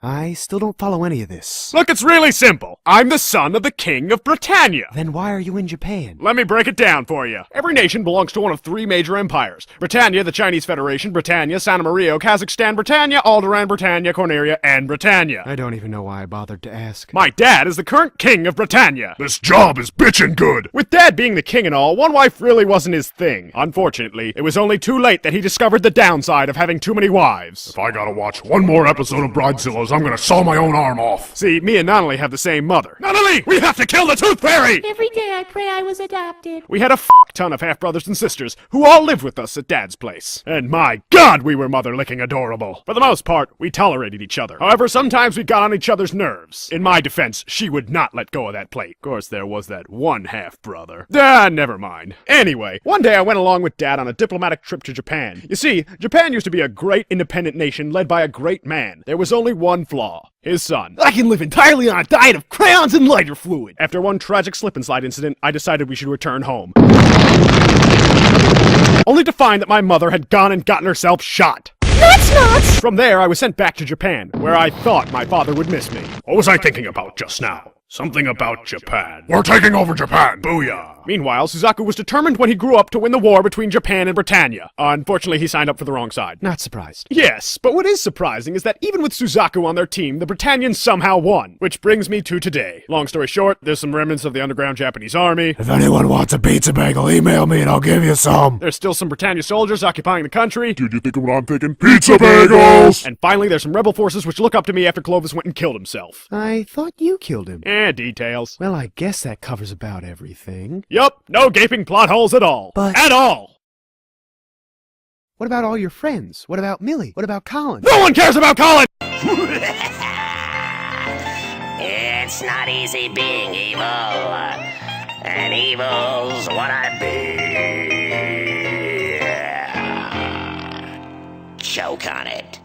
I still don't follow any of this. Look, it's really simple. I'm the son of the King of Britannia. Then why are you in Japan? Let me break it down for you. Every nation belongs to one of three major empires. Britannia, the Chinese Federation, Britannia, Santa Maria, Kazakhstan, Britannia, Alderaan, Britannia, Corneria, and Britannia. I don't even know why I bothered to ask. My dad is the current King of Britannia. This job is bitchin' good. With Dad being the king and all, one wife really wasn't his thing. Unfortunately, it was only too late that he discovered the downside of having too many wives. If I gotta watch one more episode of Bridezillas, I'm gonna saw my own arm off. See, me and Natalie have the same mother. Natalie, we have to kill the Tooth Fairy! Every day I pray I was adopted. We had a ton of half-brothers and sisters who all lived with us at Dad's place. And my God, we were mother-licking adorable. For the most part, we tolerated each other. However, sometimes we got on each other's nerves. In my defense, she would not let go of that plate. Of course, there was that one half-brother. Never mind. Anyway, one day I went along with Dad on a diplomatic trip to Japan. You see, Japan used to be a great independent nation led by a great man. There was only one flaw. His son. I can live entirely on a diet of crayons and lighter fluid. After one tragic slip-and-slide incident, I decided we should return home. Only to find that my mother had gone and gotten herself shot. That's nuts! From there, I was sent back to Japan, where I thought my father would miss me. What was I thinking about just now? Something about Japan. We're taking over Japan! Booyah! Meanwhile, Suzaku was determined when he grew up to win the war between Japan and Britannia. Unfortunately, he signed up for the wrong side. Not surprised. Yes, but what is surprising is that even with Suzaku on their team, the Britannians somehow won. Which brings me to today. Long story short, there's some remnants of the underground Japanese army. If anyone wants a pizza bagel, email me and I'll give you some. There's still some Britannia soldiers occupying the country. Dude, you think of what I'm thinking? Pizza bagels! And finally, there's some rebel forces which look up to me after Clovis went and killed himself. I thought you killed him. Details. Well, I guess that covers about everything. Yup, no gaping plot holes at all. But... At all! What about all your friends? What about Millie? What about Colin? No one cares about Colin! It's not easy being evil, and evil's what I be. Choke on it.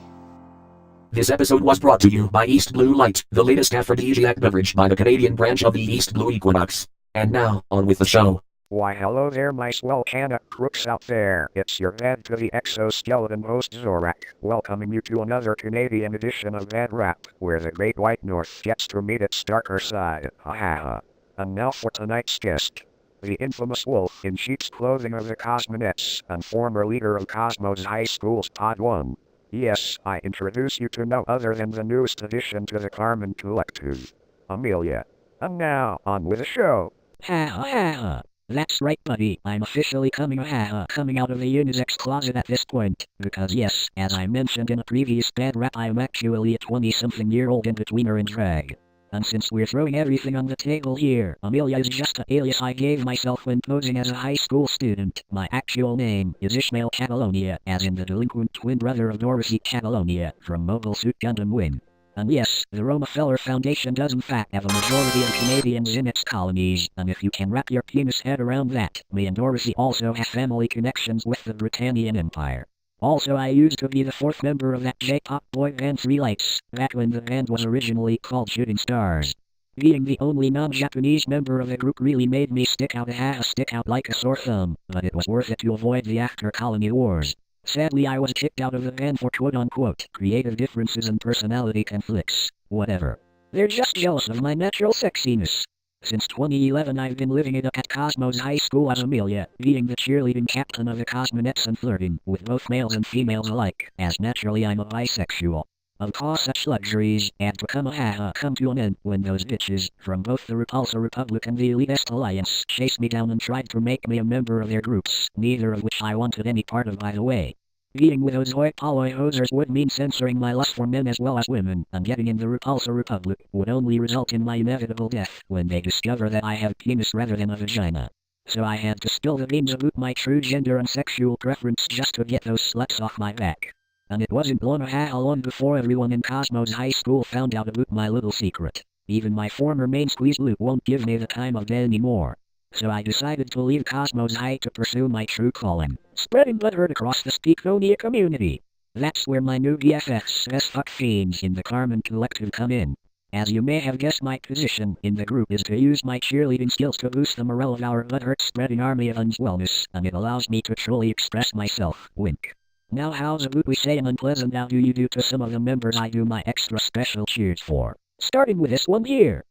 This episode was brought to you by East Blue Light, the latest aphrodisiac beverage by the Canadian branch of the East Blue Equinox. And now, on with the show. Why hello there my swell Canna crooks out there, it's your Bad to the Exoskeleton host Zorak, welcoming you to another Canadian edition of Bad Rap, where the Great White North gets to meet its darker side, ha ha ha. And now for tonight's guest. The infamous wolf in sheep's clothing of the Cosmonettes, and former leader of Cosmos High School's Pod 1. Yes, I introduce you to no other than the newest addition to the Carmen Collective, Amelia. And now, on with the show. Ha ha ha. That's right, buddy. I'm officially coming out of the unisex closet at this point. Because yes, as I mentioned in a previous bad rap, I'm actually a 20-something-year-old in-betweener in drag. And since we're throwing everything on the table here, Amelia is just an alias I gave myself when posing as a high school student. My actual name is Ishmael Catalonia, as in the delinquent twin brother of Dorothy Catalonia, from Mobile Suit Gundam Wing. And yes, the Rockefeller Foundation does in fact have a majority of Canadians in its colonies, and if you can wrap your penis head around that, me and Dorothy also have family connections with the Britannian Empire. Also, I used to be the fourth member of that J-pop boy band Three Lights, back when the band was originally called Shooting Stars. Being the only non-Japanese member of the group really made me stick out like a sore thumb, but it was worth it to avoid the after-colony wars. Sadly, I was kicked out of the band for quote-unquote creative differences and personality conflicts. Whatever. They're just jealous of my natural sexiness. Since 2011 I've been living it up at Cosmos High School as Amelia, being the cheerleading captain of the Cosmonettes and flirting with both males and females alike, as naturally I'm a bisexual. Of course such luxuries had to come to an end when those bitches from both the Repulsor Republic and the Elitist Alliance chased me down and tried to make me a member of their groups, neither of which I wanted any part of by the way. Being with those hoi polloi hosers would mean censoring my lust for men as well as women, and getting in the Repulsor Republic would only result in my inevitable death when they discover that I have penis rather than a vagina. So I had to spill the beans about my true gender and sexual preference just to get those sluts off my back. And it wasn't long before everyone in Cosmos High School found out about my little secret. Even my former main squeeze loop won't give me the time of day anymore. So I decided to leave Cosmos High to pursue my true calling, spreading butthurt across the Speakonia community. That's where my new BFFs as fuck fiends in the Carmen Collective come in. As you may have guessed, my position in the group is to use my cheerleading skills to boost the morale of our butthurt spreading army of wellness, and it allows me to truly express myself, wink. Now how's about we say an unpleasant now do you do to some of the members I do my extra special cheers for. Starting with this one here.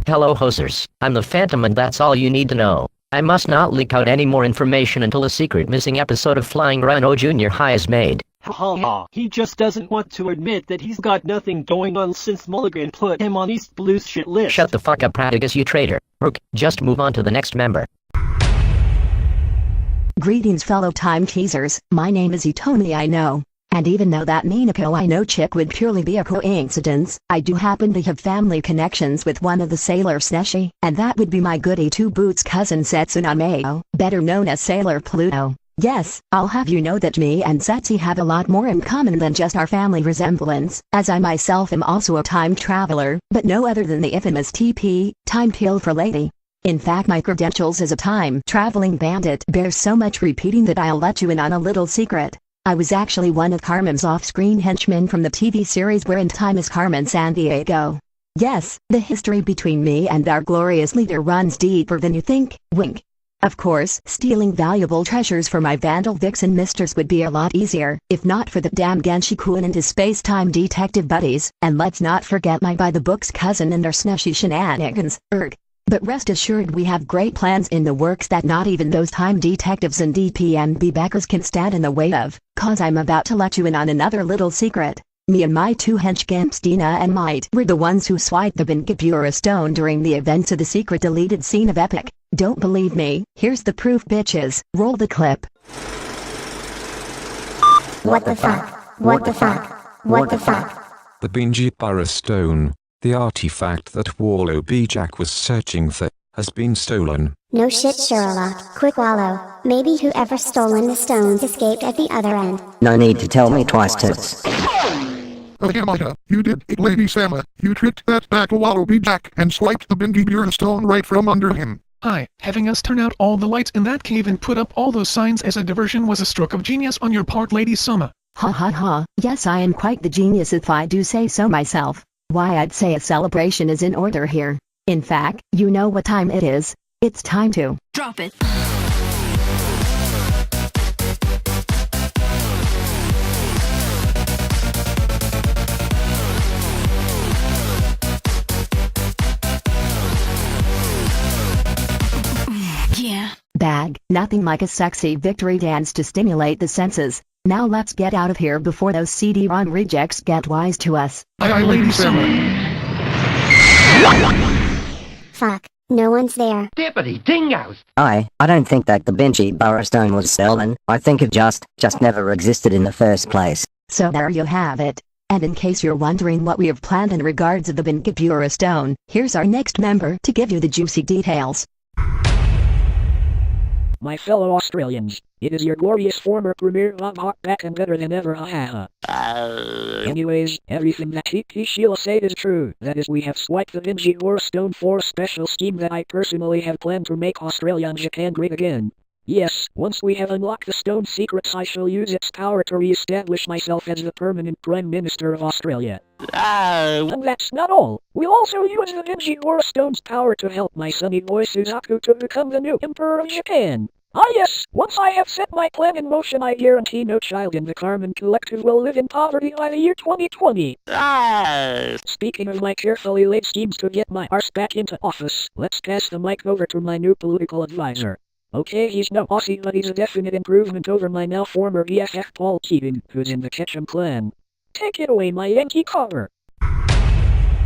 Hello hosers, I'm the Phantom and that's all you need to know. I must not leak out any more information until a secret missing episode of Flying Rhino Junior High is made. Ha ha ha, he just doesn't want to admit that he's got nothing going on since Mulligan put him on East Blue's shit list. Shut the fuck up Pratigus you traitor. Rook, just move on to the next member. Greetings fellow time teasers, my name is Etoni I know. And even though that Minako I know chick would purely be a coincidence, I do happen to have family connections with one of the Sailor Sneshi, and that would be my goody two-boots cousin Setsunameo, better known as Sailor Pluto. Yes, I'll have you know that me and Setsi have a lot more in common than just our family resemblance, as I myself am also a time traveler, but no other than the infamous TP, Time Pill for Lady. In fact my credentials as a time-traveling bandit bear so much repeating that I'll let you in on a little secret. I was actually one of Carmen's off-screen henchmen from the TV series Where in Time is Carmen Sandiego. Yes, the history between me and our glorious leader runs deeper than you think, wink. Of course, stealing valuable treasures for my Vandal Vixen mistress would be a lot easier, if not for the damn Genshi-kun and his space-time detective buddies, and let's not forget my by-the-books cousin and their Sneshi shenanigans, erg. But rest assured we have great plans in the works that not even those time detectives and DPMB backers can stand in the way of, cause I'm about to let you in on another little secret. Me and my two henchgimps Dina and Might were the ones who swiped the Bingabura stone during the events of the secret deleted scene of Epic. Don't believe me? Here's the proof bitches, roll the clip. What the fuck? What the fuck? What the fuck? The Bingabura stone, the artifact that Wallow Jack was searching for, has been stolen. No shit Sherlock, quick Wallow. Maybe whoever stolen the stones escaped at the other end. No need to tell me twice toots. Oh Amelia, you did it Lady Sama. You tricked that back Wallow Jack and swiped the Bingabura stone right from under him. Hi, having us turn out all the lights in that cave and put up all those signs as a diversion was a stroke of genius on your part Lady Sama. Ha ha ha, yes I am quite the genius if I do say so myself. Why I'd say a celebration is in order here. In fact, you know what time it is. It's time to drop it. Yeah. Bag, nothing like a sexy victory dance to stimulate the senses. Now let's get out of here before those CD-ROM rejects get wise to us. Aye, Lady Sama. Fuck, no one's there. Deputy dingoes! I don't think that the Bingabura stone was stolen. I think it just never existed in the first place. So there you have it. And in case you're wondering what we have planned in regards to the Bingabura stone, here's our next member to give you the juicy details. My fellow Australians, it is your glorious former premier Bob Hawk back and better than ever, ha ha. Anyways, everything that Tiki Sheila said is true. That is, we have swiped the Bingabura stone for a special scheme that I personally have planned to make Australia and Japan great again. Yes, once we have unlocked the stone's secrets I shall use its power to re-establish myself as the permanent Prime Minister of Australia. And that's not all. We'll also use the Bingabura stone's power to help my sonny boy Suzaku to become the new Emperor of Japan. Ah yes, once I have set my plan in motion I guarantee no child in the Carmen Collective will live in poverty by the year 2020. Speaking of my carefully laid schemes to get my arse back into office, let's pass the mic over to my new political advisor. Okay, he's no Aussie, but he's a definite improvement over my now former BFF Paul Keating, who's in the Ketchum clan. Take it away, my Yankee cover. Ha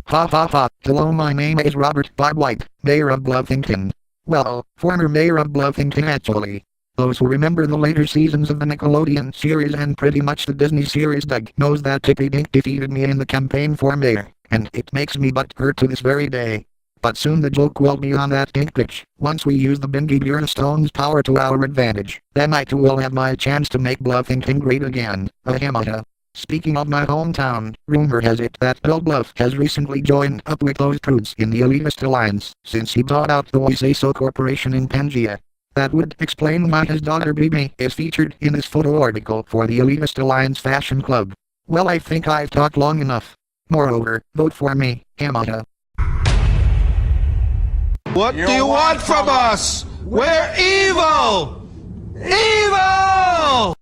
ha ha, hello, my name is Robert Bob White, Mayor of Bluffington. Well, former Mayor of Bluffington actually. Those who remember the later seasons of the Nickelodeon series and pretty much the Disney series Doug knows that Tippy Dink defeated me in the campaign for mayor, and it makes me butt hurt to this very day. But soon the joke will be on that dink pitch. Once we use the Bingabura stone's power to our advantage, then I too will have my chance to make Bluffington great again. Ahamata. Speaking of my hometown, rumor has it that Bill Bluff has recently joined up with those prudes in the Elitist Alliance, since he bought out the Oiseso Corporation in Pangaea. That would explain why his daughter Bibi is featured in this photo article for the Elitist Alliance Fashion Club. Well, I think I've talked long enough. Moreover, vote for me, Hamada. What do you want from us? We're evil! Evil!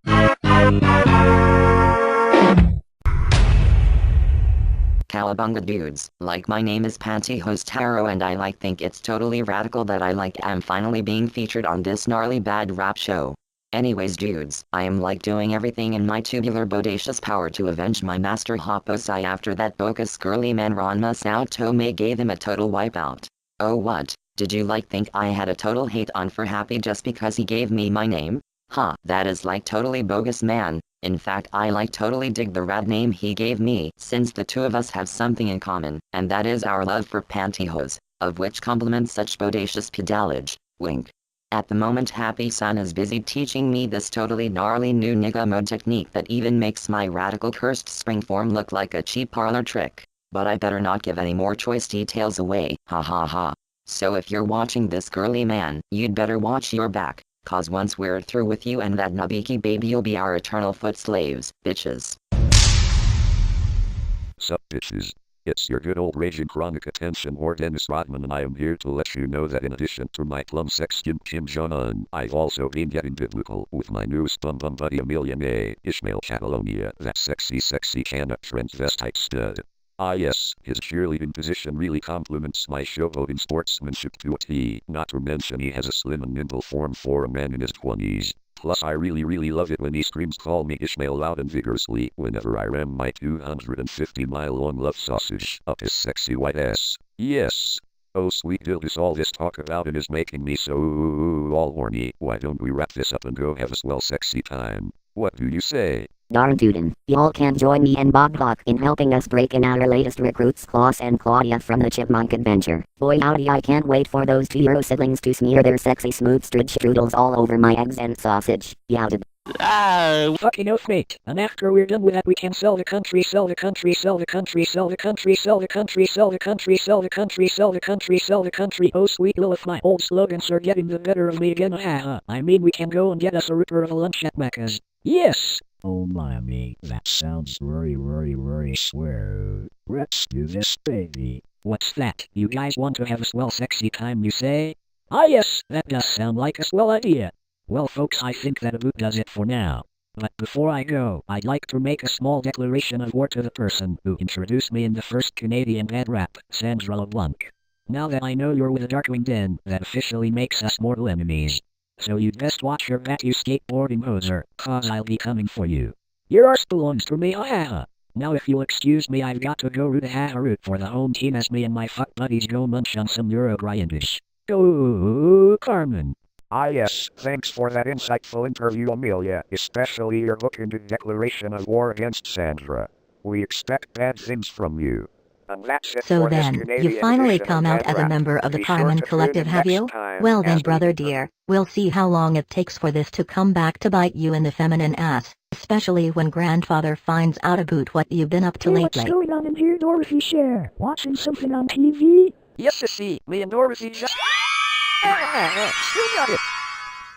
Cowabunga dudes, like my name is Pantyhose Taro and I think it's totally radical that I'm finally being featured on this gnarly bad rap show. Anyways dudes, I am doing everything in my tubular bodacious power to avenge my master Hoposai after that bogus girly man Ranma Sao Tome gave him a total wipeout. Oh what, did you think I had a total hate on for Happy just because he gave me my name? Huh, that is totally bogus man. In fact I totally dig the rad name he gave me since the two of us have something in common, and that is our love for pantyhose, of which complements such bodacious pedalage, wink. At the moment Happy-san is busy teaching me this totally gnarly new nigga mode technique that even makes my radical cursed spring form look like a cheap parlor trick. But I better not give any more choice details away, ha ha ha. So if you're watching this girly man, you'd better watch your back. Cause once we're through with you and that Nabiki baby you'll be our eternal foot slaves, bitches. Sup bitches. It's your good old raging chronic attention or Dennis Rodman and I am here to let you know that in addition to my plum sex skin Kim Jong-un, I've also been getting biblical with my new bum buddy Amelia May, Ishmael Catalonia, that sexy Canna transvestite stud. Ah yes, his cheerleading position really complements my showboating sportsmanship to a T, not to mention he has a slim and nimble form for a man in his 20s. Plus I really love it when he screams call me Ishmael loud and vigorously whenever I ram my 250-mile-long love sausage up his sexy white ass. Yes. Oh sweet dildos, all this talk about it is making me so all horny. Why don't we wrap this up and go have a swell sexy time? What do you say? Darn tootin', y'all can join me and Bob Hawk in helping us break in our latest recruits Klaus and Claudia from the Chipmunk Adventure. Boy howdy, I can't wait for those 2-year siblings to smear their sexy smooth strudels all over my eggs and sausage. Yowded. Fucking oath mate, and after we're done with that we can sell the country, sell the country, sell the country, sell the country, sell the country, sell the country, sell the country, sell the country, sell the country. Oh sweet Lilith, my old slogans are getting the better of me again. I mean we can go and get us a ripper of a lunch at Macca's. Yes! Oh mommy, that sounds very swear. Let's do this baby. What's that? You guys want to have a swell sexy time you say? Ah yes, that does sound like a swell idea. Well folks, I think that about does it for now. But before I go, I'd like to make a small declaration of war to the person who introduced me in the first Canadian bad rap, Sandra LeBlanc. Now that I know you're with a Darkwing Den, that officially makes us mortal enemies. So you'd best watch your back, you skateboarding hoser, cause I'll be coming for you. Your arse belongs to me, Now if you'll excuse me, I've got to go root for the home team as me and my fuck buddies go munch on some Eurogrindish. Go, Carmen. Ah yes, thanks for that insightful interview Amelia, especially your book into declaration of war against Sandra. We expect bad things from you. And that's it So for this then, Canadian you finally edition come of out Bad as a Rap. member of the Be sure Carmen to tune Collective, in have next you? time Well then as we brother dear, we'll see how long it takes for this to come back to bite you in the feminine ass, especially when grandfather finds out about what you've been up to Hey, what's lately. going on in here, Dorothy Share? Watching something on TV? Yes, sissy, me and Dorothy just... Still got it.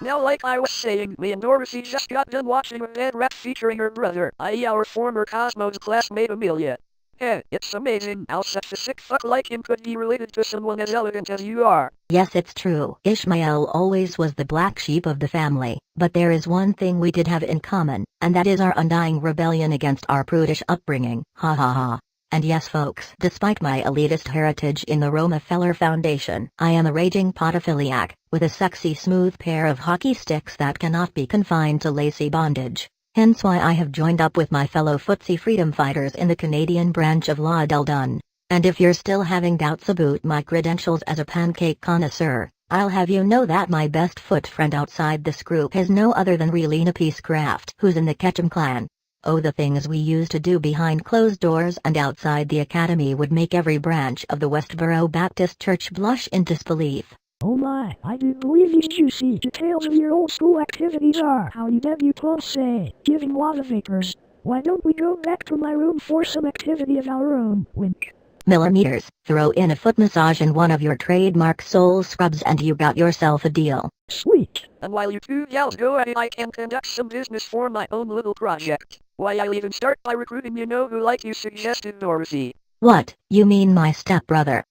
Now like I was saying, me and Dorothy just got done watching a bad rap featuring her brother, i.e. our former Cosmos classmate Amelia. It's amazing how such a sick fuck like him could be related to someone as elegant as you are. Yes, it's true. Ishmael always was the black sheep of the family, but there is one thing we did have in common, and that is our undying rebellion against our prudish upbringing. Ha ha ha. And yes folks, despite my elitist heritage in the Rockefeller Foundation, I am a raging podophiliac, with a sexy smooth pair of hockey sticks that cannot be confined to lacy bondage. Hence why I have joined up with my fellow footsie freedom fighters in the Canadian branch of La Del Dun. And if you're still having doubts about my credentials as a pancake connoisseur, I'll have you know that my best foot friend outside this group is no other than Relina Peacecraft, who's in the Ketchum clan. Oh, the things we used to do behind closed doors and outside the academy would make every branch of the Westboro Baptist Church blush in disbelief. Oh my, I do believe these juicy details of your old school activities are how you debutants say, giving lava vapors. Why don't we go back to my room for some activity of our own, wink. Millimeters, throw in a foot massage and one of your trademark soul scrubs and you got yourself a deal. Sweet. And while you two gals go at it, I can conduct some business for my own little project. Why, I'll even start by recruiting you know who like you suggested, Dorothy. What, you mean my stepbrother?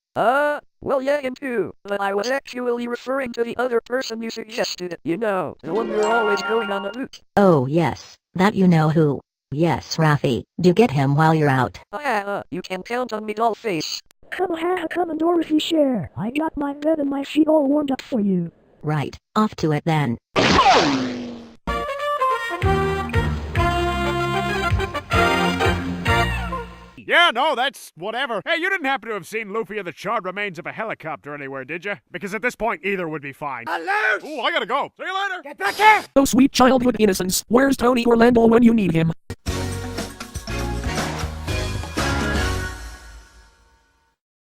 Well, yeah, him too. But I was actually referring to the other person you suggested. You know, the one you're always going on a hoot. Oh yes, that you know who. Yes, Rafi, do get him while you're out. You can count on me, dollface. Come and Dorothy share. I got my bed and my sheet all warmed up for you. Right, off to it then. Yeah, no, that's whatever. Hey, you didn't happen to have seen Luffy or the charred remains of a helicopter anywhere, did you? Because at this point, either would be fine. Alert! Ooh, I gotta go. See you later. Get back here! Oh, sweet childhood innocence. Where's Tony Orlando when you need him?